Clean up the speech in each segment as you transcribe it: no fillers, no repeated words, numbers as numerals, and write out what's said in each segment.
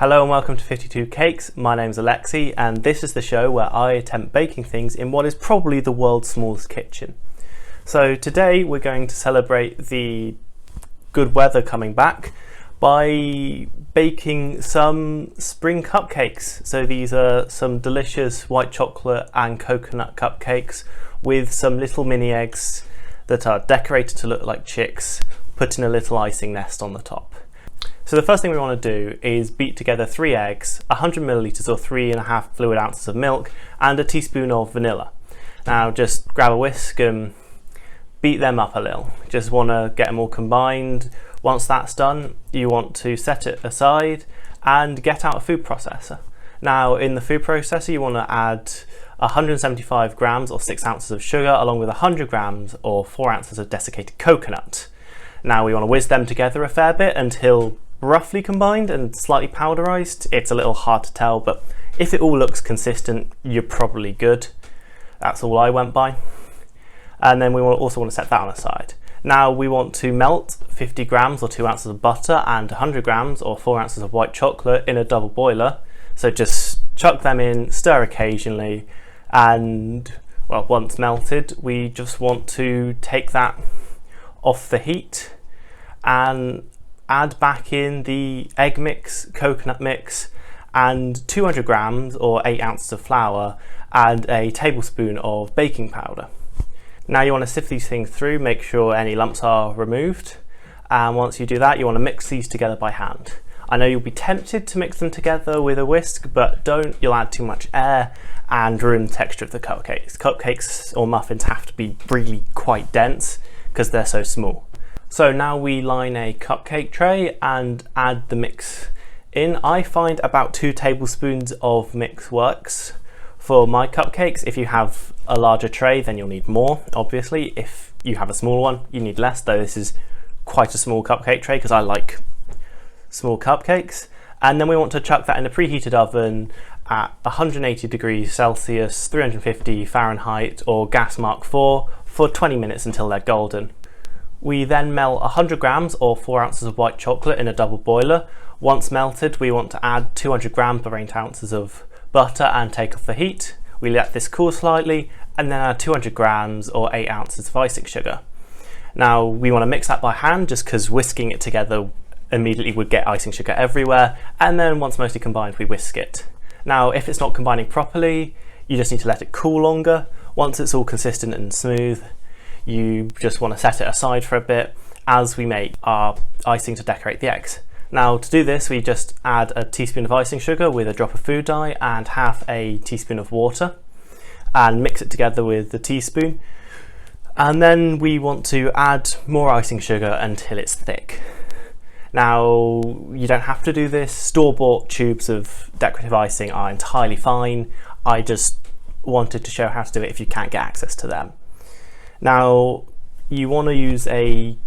Hello and welcome to 52 Cakes. My name's Alexi and this is the show where I attempt baking things in what is probably the world's smallest kitchen. So today we're going to celebrate the good weather coming back by baking some spring cupcakes. So these are some delicious white chocolate and coconut cupcakes with some little mini eggs that are decorated to look like chicks, put in a little icing nest on the top. So the first thing we want to do is beat together 3 eggs, 100 millilitres or 3.5 fluid ounces of milk and a teaspoon of vanilla. Now just grab a whisk and beat them up a little. Just want to get them all combined. Once that's done, you want to set it aside and get out a food processor. Now in the food processor you want to add 175 grams or 6 ounces of sugar along with 100 grams or 4 ounces of desiccated coconut. Now we want to whiz them together a fair bit until roughly combined and slightly powderized. It's a little hard to tell, but if it all looks consistent, you're probably good. That's all I went by. And then we also want to set that on the side. Now we want to melt 50 grams or 2 ounces of butter and 100 grams or 4 ounces of white chocolate in a double boiler. So just chuck them in, stir occasionally, and well, once melted, we just want to take that off the heat and add back in the egg mix, coconut mix, and 200 grams or 8 ounces of flour and a tablespoon of baking powder. Now you want to sift these things through, make sure any lumps are removed, and once you do that you want to mix these together by hand. I know you'll be tempted to mix them together with a whisk, but don't, you'll add too much air and ruin the texture of the cupcakes. Cupcakes or muffins have to be really quite dense because they're so small. So now we line a cupcake tray and add the mix in. I find about 2 tablespoons of mix works for my cupcakes. If you have a larger tray then you'll need more, obviously. If you have a small one you need less, though this is quite a small cupcake tray because I like small cupcakes. And then we want to chuck that in a preheated oven at 180 degrees Celsius, 350 Fahrenheit or gas Mark 4 for 20 minutes until they're golden. We then melt 100 grams or 4 ounces of white chocolate in a double boiler. Once melted, we want to add 200 grams or 8 ounces of butter and take off the heat. We let this cool slightly and then add 200 grams or 8 ounces of icing sugar. Now we want to mix that by hand just because whisking it together immediately would get icing sugar everywhere, and then once mostly combined we whisk it. Now if it's not combining properly, you just need to let it cool longer. Once it's all consistent and smooth, you just want to set it aside for a bit as we make our icing to decorate the eggs. Now to do this we just add a teaspoon of icing sugar with a drop of food dye and half a teaspoon of water and mix it together with the teaspoon, and then we want to add more icing sugar until it's thick. Now you don't have to do this. Store-bought tubes of decorative icing are entirely fine. I just wanted to show how to do it if you can't get access to them. Now you want to use a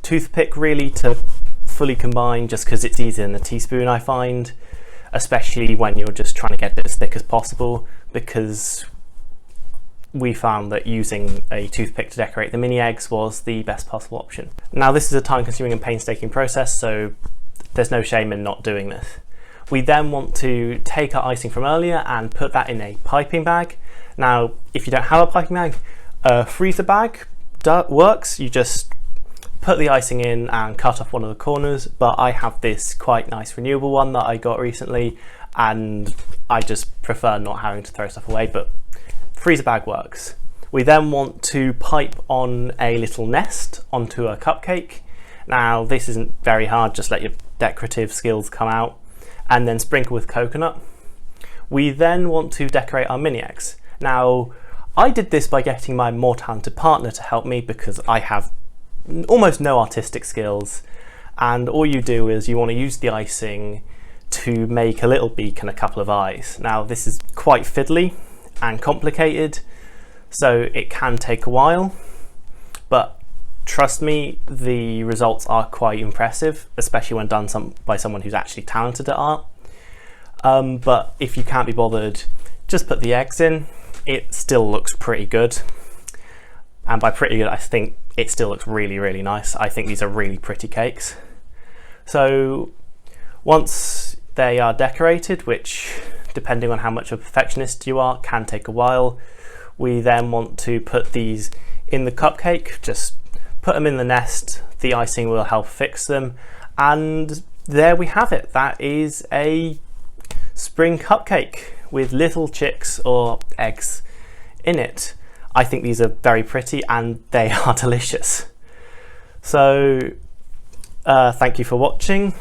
toothpick really to fully combine, just because it's easier than a teaspoon, I find, especially when you're just trying to get it as thick as possible, because we found that using a toothpick to decorate the mini eggs was the best possible option. Now this is a time-consuming and painstaking process, so there's no shame in not doing this. We then want to take our icing from earlier and put that in a piping bag. Now if you don't have a piping bag, a freezer bag works. You just put the icing in and cut off one of the corners, but I have this quite nice renewable one that I got recently and I just prefer not having to throw stuff away, but freezer bag works. We then want to pipe on a little nest onto a cupcake. Now this isn't very hard, just let your decorative skills come out, and then sprinkle with coconut. We then want to decorate our mini eggs. Now I did this by getting my more talented partner to help me because I have almost no artistic skills, and all you do is you want to use the icing to make a little beak and a couple of eyes. Now this is quite fiddly and complicated, so it can take a while, but trust me, the results are quite impressive, especially when done by someone who's actually talented at art. But if you can't be bothered, just put the eggs in. It still looks pretty good, and by pretty good I think it still looks really, really nice. I think these are really pretty cakes. So once they are decorated, which, depending on how much of a perfectionist you are, can take a while. We then want to put these in the cupcake, just put them in the nest, the icing will help fix them, and there we have it. That is a spring cupcake with little chicks or eggs in it. I think these are very pretty and they are delicious. So thank you for watching.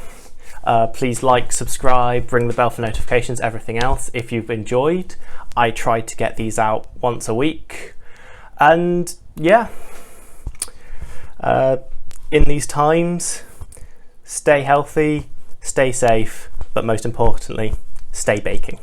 Please like, subscribe, ring the bell for notifications, everything else if you've enjoyed. I try to get these out once a week. And yeah, in these times, stay healthy, stay safe, but most importantly, stay baking.